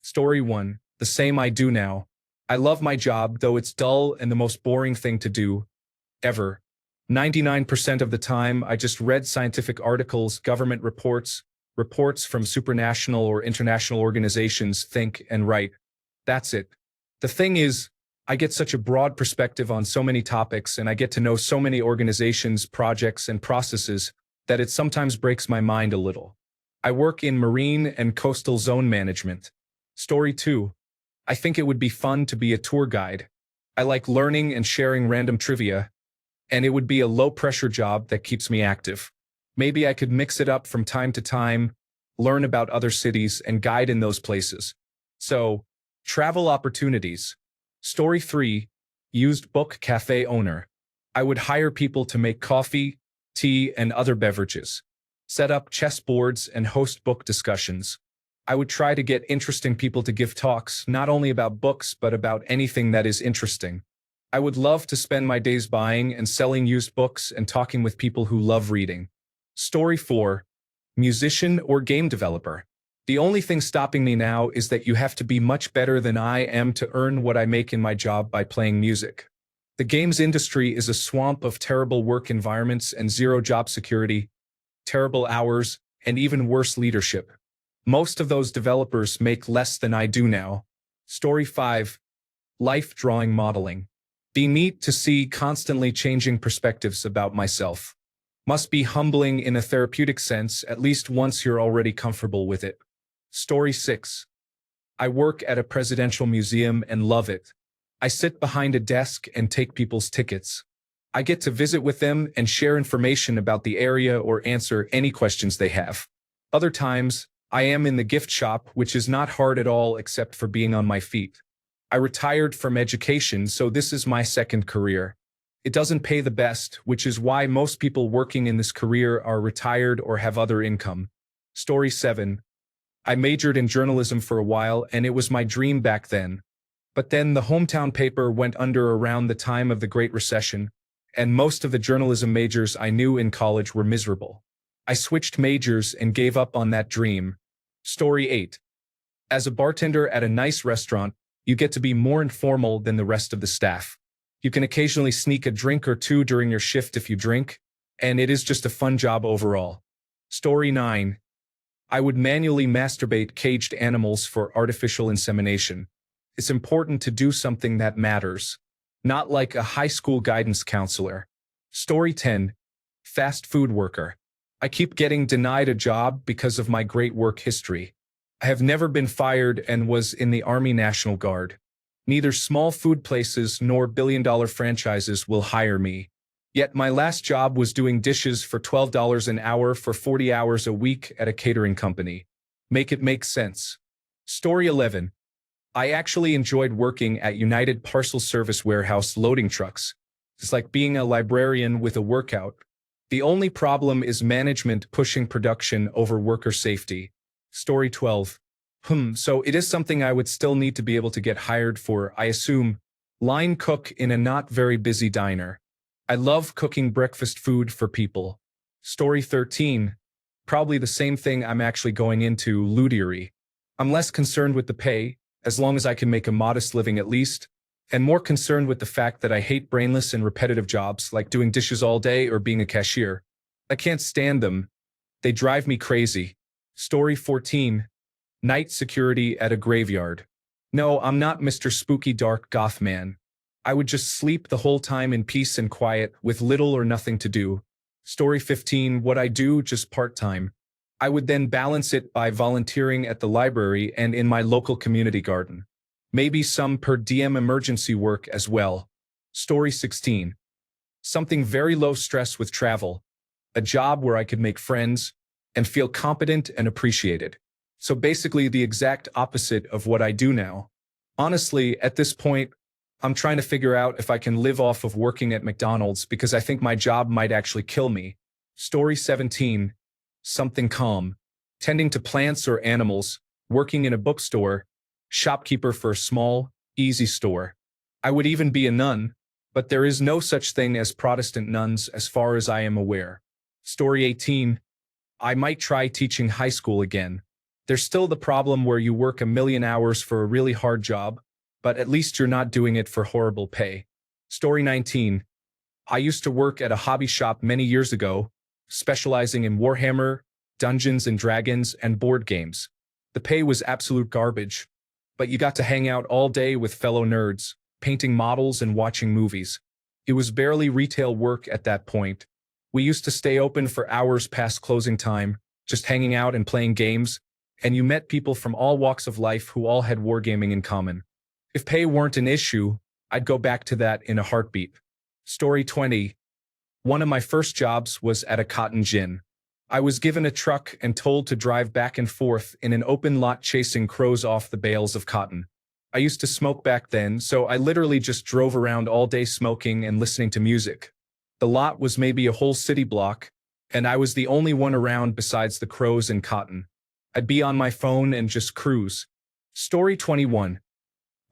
Story 1. The same I do now. I love my job, though it's dull and the most boring thing to do, ever. 99% of the time, I just read scientific articles, government reports, reports from supranational or international organizations, think and write. That's it. The thing is, I get such a broad perspective on so many topics and I get to know so many organizations, projects, and processes that it sometimes breaks my mind a little. I work in marine and coastal zone management. Story 2. I think it would be fun to be a tour guide. I like learning and sharing random trivia, and it would be a low-pressure job that keeps me active. Maybe I could mix it up from time to time, learn about other cities, and guide in those places. So, travel opportunities. Story 3. Used book cafe owner. I would hire people to make coffee, tea, and other beverages. Set up chessboards and host book discussions. I would try to get interesting people to give talks, not only about books, but about anything that is interesting. I would love to spend my days buying and selling used books and talking with people who love reading. Story 4. Musician or game developer. The only thing stopping me now is that you have to be much better than I am to earn what I make in my job by playing music. The games industry is a swamp of terrible work environments and zero job security, terrible hours, and even worse leadership. Most of those developers make less than I do now. Story 5. Life drawing modeling. Be neat to see constantly changing perspectives about myself. Must be humbling in a therapeutic sense, at least once you're already comfortable with it. Story 6. I work at a presidential museum and love it. I sit behind a desk and take people's tickets. I get to visit with them and share information about the area or answer any questions they have. Other times, I am in the gift shop, which is not hard at all except for being on my feet. I retired from education, so this is my second career. It doesn't pay the best, which is why most people working in this career are retired or have other income. Story 7. I majored in journalism for a while, and it was my dream back then. But then the hometown paper went under around the time of the Great Recession, and most of the journalism majors I knew in college were miserable. I switched majors and gave up on that dream. Story 8. As a bartender at a nice restaurant, you get to be more informal than the rest of the staff. You can occasionally sneak a drink or two during your shift if you drink, and it is just a fun job overall. Story 9. I would manually masturbate caged animals for artificial insemination. It's important to do something that matters, not like a high school guidance counselor. Story 10. Fast food worker. I keep getting denied a job because of my great work history. I have never been fired and was in the Army National Guard. Neither small food places nor billion-dollar franchises will hire me. Yet my last job was doing dishes for $12 an hour for 40 hours a week at a catering company. Make it make sense. Story 11. I actually enjoyed working at United Parcel Service Warehouse loading trucks. It's like being a librarian with a workout. The only problem is management pushing production over worker safety. Story 12. So it is something I would still need to be able to get hired for, I assume. Line cook in a not very busy diner. I love cooking breakfast food for people. Story 13. Probably the same thing I'm actually going into, luthiery. I'm less concerned with the pay, as long as I can make a modest living at least, and more concerned with the fact that I hate brainless and repetitive jobs like doing dishes all day or being a cashier. I can't stand them. They drive me crazy. Story 14. Night security at a graveyard. No, I'm not Mr. Spooky Dark Goth Man. I would just sleep the whole time in peace and quiet with little or nothing to do. Story 15. What I do just part-time. I would then balance it by volunteering at the library and in my local community garden. Maybe some per diem emergency work as well. Story 16. Something very low stress with travel. A job where I could make friends and feel competent and appreciated. So basically the exact opposite of what I do now. Honestly, at this point, I'm trying to figure out if I can live off of working at McDonald's because I think my job might actually kill me. Story 17. Something calm. Tending to plants or animals, working in a bookstore, shopkeeper for a small, easy store. I would even be a nun, but there is no such thing as Protestant nuns as far as I am aware. Story 18. I might try teaching high school again. There's still the problem where you work a million hours for a really hard job, but at least you're not doing it for horrible pay. Story 19. I used to work at a hobby shop many years ago, specializing in Warhammer, Dungeons and Dragons, and board games. The pay was absolute garbage, but you got to hang out all day with fellow nerds, painting models and watching movies. It was barely retail work at that point. We used to stay open for hours past closing time, just hanging out and playing games, and you met people from all walks of life who all had wargaming in common. If pay weren't an issue, I'd go back to that in a heartbeat. Story 20. One of my first jobs was at a cotton gin. I was given a truck and told to drive back and forth in an open lot chasing crows off the bales of cotton. I used to smoke back then, so I literally just drove around all day smoking and listening to music. The lot was maybe a whole city block, and I was the only one around besides the crows and cotton. I'd be on my phone and just cruise. Story 21.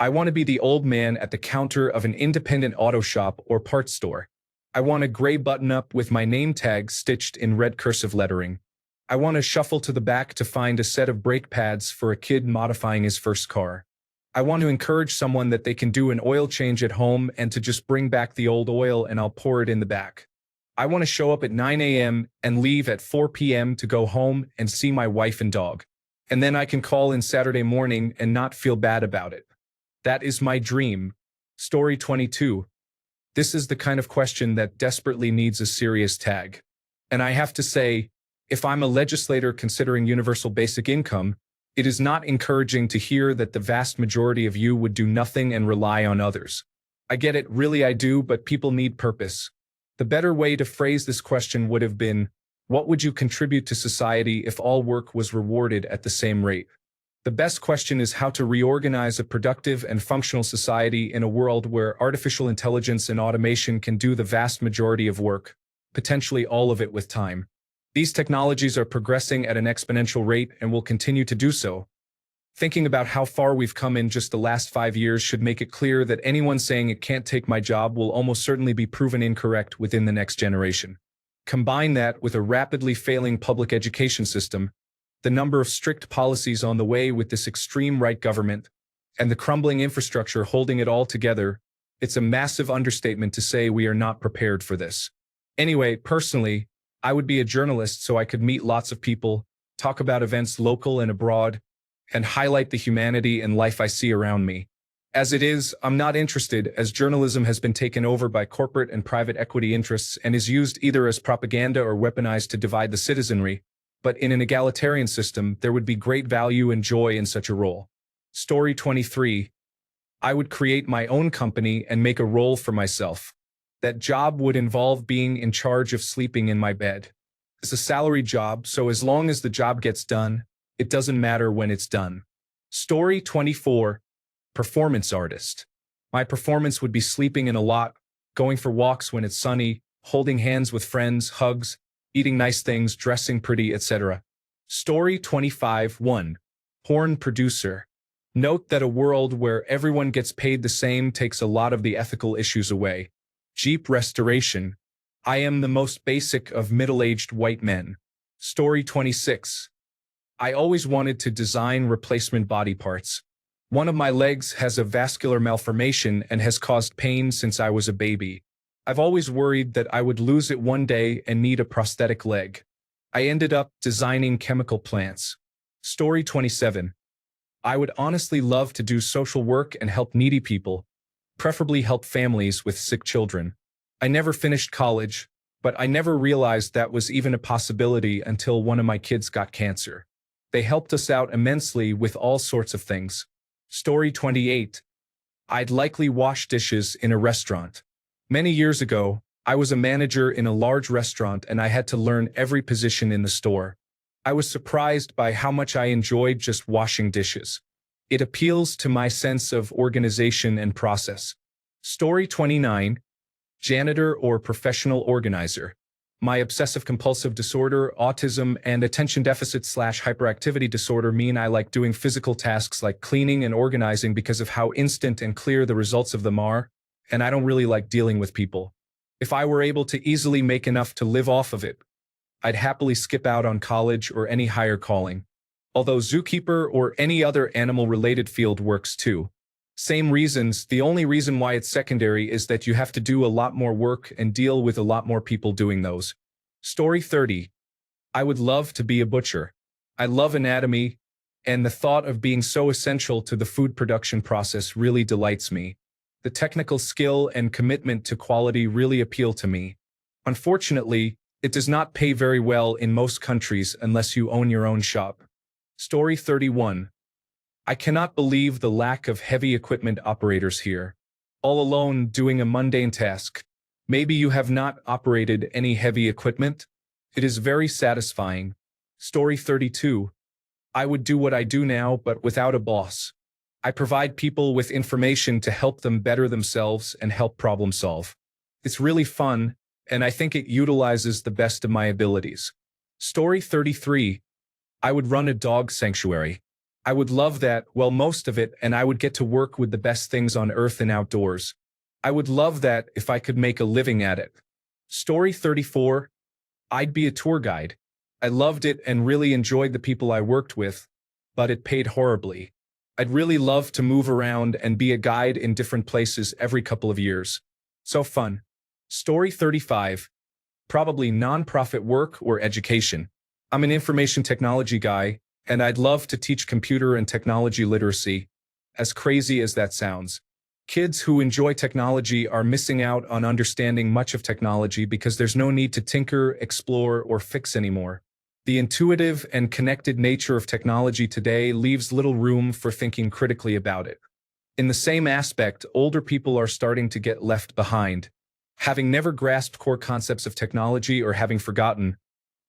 I want to be the old man at the counter of an independent auto shop or parts store. I want a gray button-up with my name tag stitched in red cursive lettering. I want to shuffle to the back to find a set of brake pads for a kid modifying his first car. I want to encourage someone that they can do an oil change at home and to just bring back the old oil and I'll pour it in the back. I want to show up at 9 a.m. and leave at 4 p.m. to go home and see my wife and dog. And then I can call in Saturday morning and not feel bad about it. That is my dream. Story 22. This is the kind of question that desperately needs a serious tag. And I have to say, if I'm a legislator considering universal basic income, it is not encouraging to hear that the vast majority of you would do nothing and rely on others. I get it, really I do, but people need purpose. The better way to phrase this question would have been, what would you contribute to society if all work was rewarded at the same rate? The best question is how to reorganize a productive and functional society in a world where artificial intelligence and automation can do the vast majority of work, potentially all of it with time. These technologies are progressing at an exponential rate and will continue to do so. Thinking about how far we've come in just the last 5 years should make it clear that anyone saying it can't take my job will almost certainly be proven incorrect within the next generation. Combine that with a rapidly failing public education system, the number of strict policies on the way with this extreme right government, and the crumbling infrastructure holding it all together, it's a massive understatement to say we are not prepared for this. Anyway, personally, I would be a journalist so I could meet lots of people, talk about events local and abroad, and highlight the humanity and life I see around me. As it is, I'm not interested, as journalism has been taken over by corporate and private equity interests and is used either as propaganda or weaponized to divide the citizenry. But in an egalitarian system, there would be great value and joy in such a role. Story 23. I would create my own company and make a role for myself. That job would involve being in charge of sleeping in my bed. It's a salary job, so as long as the job gets done, it doesn't matter when it's done. Story 24. Performance artist. My performance would be sleeping in a lot, going for walks when it's sunny, holding hands with friends, hugs, eating nice things, dressing pretty, etc. Story 25-1. Porn producer. Note that a world where everyone gets paid the same takes a lot of the ethical issues away. Jeep restoration. I am the most basic of middle-aged white men. Story 26. I always wanted to design replacement body parts. One of my legs has a vascular malformation and has caused pain since I was a baby. I've always worried that I would lose it one day and need a prosthetic leg. I ended up designing chemical plants. Story 27. I would honestly love to do social work and help needy people, preferably help families with sick children. I never finished college, but I never realized that was even a possibility until one of my kids got cancer. They helped us out immensely with all sorts of things. Story 28. I'd likely wash dishes in a restaurant. Many years ago, I was a manager in a large restaurant and I had to learn every position in the store. I was surprised by how much I enjoyed just washing dishes. It appeals to my sense of organization and process. Story 29. Janitor or professional organizer. My obsessive-compulsive disorder, autism, and attention deficit/hyperactivity disorder mean I like doing physical tasks like cleaning and organizing because of how instant and clear the results of them are, and I don't really like dealing with people. If I were able to easily make enough to live off of it, I'd happily skip out on college or any higher calling. although zookeeper or any other animal-related field works too. Same reasons, the only reason why it's secondary is that you have to do a lot more work and deal with a lot more people doing those. Story 30. I would love to be a butcher. I love anatomy, and the thought of being so essential to the food production process really delights me. The technical skill and commitment to quality really appeal to me. Unfortunately, it does not pay very well in most countries unless you own your own shop. Story 31. I cannot believe the lack of heavy equipment operators here. All alone doing a mundane task. Maybe you have not operated any heavy equipment? It is very satisfying. Story 32. I would do what I do now, but without a boss. I provide people with information to help them better themselves and help problem solve. It's really fun, and I think it utilizes the best of my abilities. Story 33. I would run a dog sanctuary. I would love that, well, most of it, and I would get to work with the best things on earth and outdoors. I would love that if I could make a living at it. Story 34. I'd be a tour guide. I loved it and really enjoyed the people I worked with, but it paid horribly. I'd really love to move around and be a guide in different places every couple of years. So fun. Story 35. Probably nonprofit work or education. I'm an information technology guy, and I'd love to teach computer and technology literacy, as crazy as that sounds. Kids who enjoy technology are missing out on understanding much of technology because there's no need to tinker, explore, or fix anymore. The intuitive and connected nature of technology today leaves little room for thinking critically about it. In the same aspect, older people are starting to get left behind. Having never grasped core concepts of technology or having forgotten,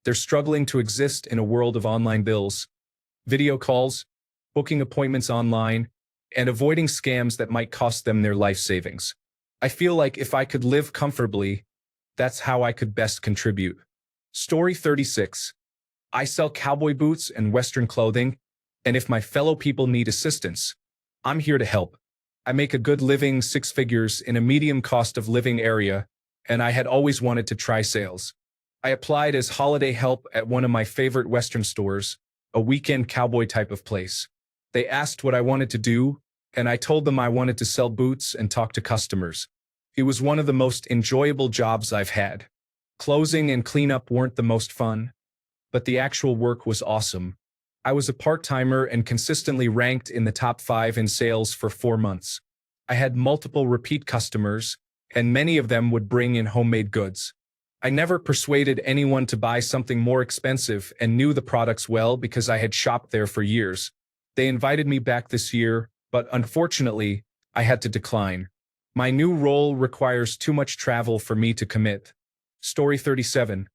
they're struggling to exist in a world of online bills, video calls, booking appointments online, and avoiding scams that might cost them their life savings. I feel like if I could live comfortably, that's how I could best contribute. Story 36. I sell cowboy boots and Western clothing, and if my fellow people need assistance, I'm here to help. I make a good living, 6 figures, in a medium cost of living area, and I had always wanted to try sales. I applied as holiday help at one of my favorite Western stores, a weekend cowboy type of place. They asked what I wanted to do, and I told them I wanted to sell boots and talk to customers. It was one of the most enjoyable jobs I've had. Closing and cleanup weren't the most fun, but the actual work was awesome. I was a part-timer and consistently ranked in the top 5 in sales for 4 months. I had multiple repeat customers, and many of them would bring in homemade goods. I never persuaded anyone to buy something more expensive and knew the products well because I had shopped there for years. They invited me back this year, but unfortunately, I had to decline. My new role requires too much travel for me to commit. Story 37.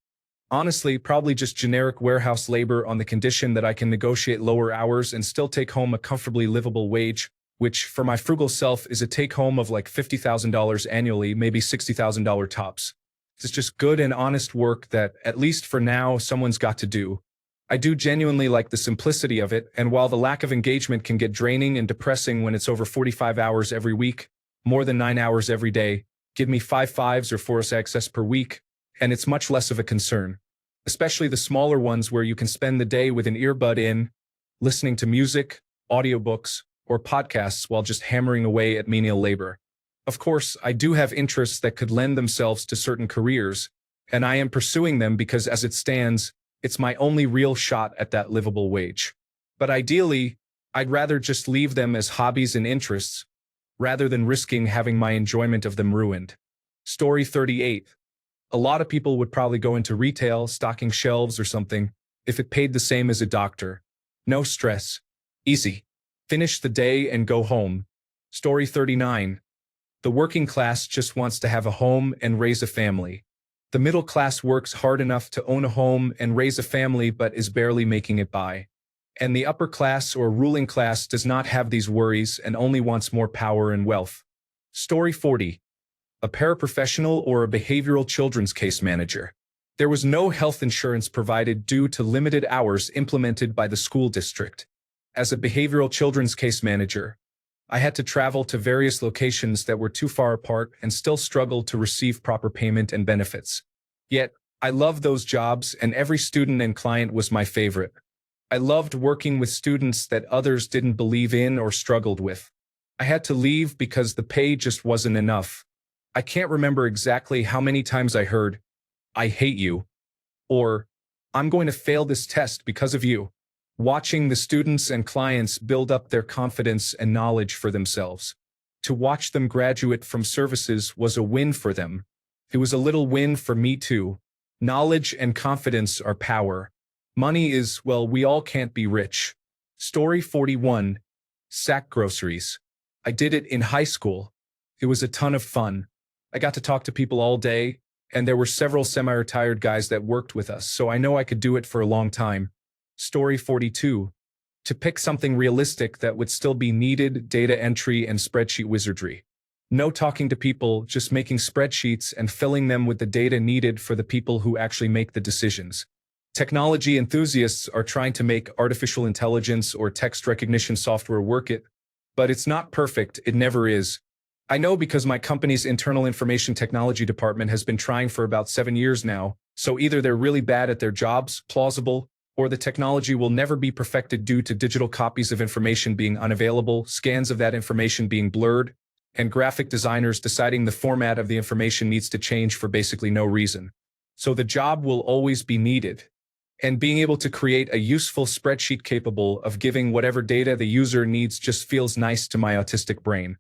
Honestly, probably just generic warehouse labor on the condition that I can negotiate lower hours and still take home a comfortably livable wage, which, for my frugal self, is a take-home of like $50,000 annually, maybe $60,000 tops. It's just good and honest work that, at least for now, someone's got to do. I do genuinely like the simplicity of it, and while the lack of engagement can get draining and depressing when it's over 45 hours every week, more than 9 hours every day, give me 5 fives or 4 access per week, and it's much less of a concern. Especially the smaller ones where you can spend the day with an earbud in, listening to music, audiobooks, or podcasts while just hammering away at menial labor. Of course, I do have interests that could lend themselves to certain careers, and I am pursuing them because as it stands, it's my only real shot at that livable wage. But ideally, I'd rather just leave them as hobbies and interests, rather than risking having my enjoyment of them ruined. Story 38. A lot of people would probably go into retail, stocking shelves or something, if it paid the same as a doctor. No stress. Easy. Finish the day and go home. Story 39. The working class just wants to have a home and raise a family. The middle class works hard enough to own a home and raise a family but is barely making it by. And the upper class or ruling class does not have these worries and only wants more power and wealth. Story 40. A paraprofessional or a behavioral children's case manager. There was no health insurance provided due to limited hours implemented by the school district. As a behavioral children's case manager, I had to travel to various locations that were too far apart and still struggled to receive proper payment and benefits. Yet, I loved those jobs and every student and client was my favorite. I loved working with students that others didn't believe in or struggled with. I had to leave because the pay just wasn't enough. I can't remember exactly how many times I heard, "I hate you," or "I'm going to fail this test because of you." Watching the students and clients build up their confidence and knowledge for themselves. To watch them graduate from services was a win for them. It was a little win for me too. Knowledge and confidence are power. Money is, well, we all can't be rich. Story 41. Sack groceries. I did it in high school. It was a ton of fun. I got to talk to people all day, and there were several semi-retired guys that worked with us, so I know I could do it for a long time. Story 42. To pick something realistic that would still be needed, data entry and spreadsheet wizardry. No talking to people, just making spreadsheets and filling them with the data needed for the people who actually make the decisions. Technology enthusiasts are trying to make artificial intelligence or text recognition software work it, but it's not perfect, it never is. I know because my company's internal information technology department has been trying for about 7 years now, so either they're really bad at their jobs, plausible, or the technology will never be perfected due to digital copies of information being unavailable, scans of that information being blurred, and graphic designers deciding the format of the information needs to change for basically no reason. So the job will always be needed. And being able to create a useful spreadsheet capable of giving whatever data the user needs just feels nice to my autistic brain.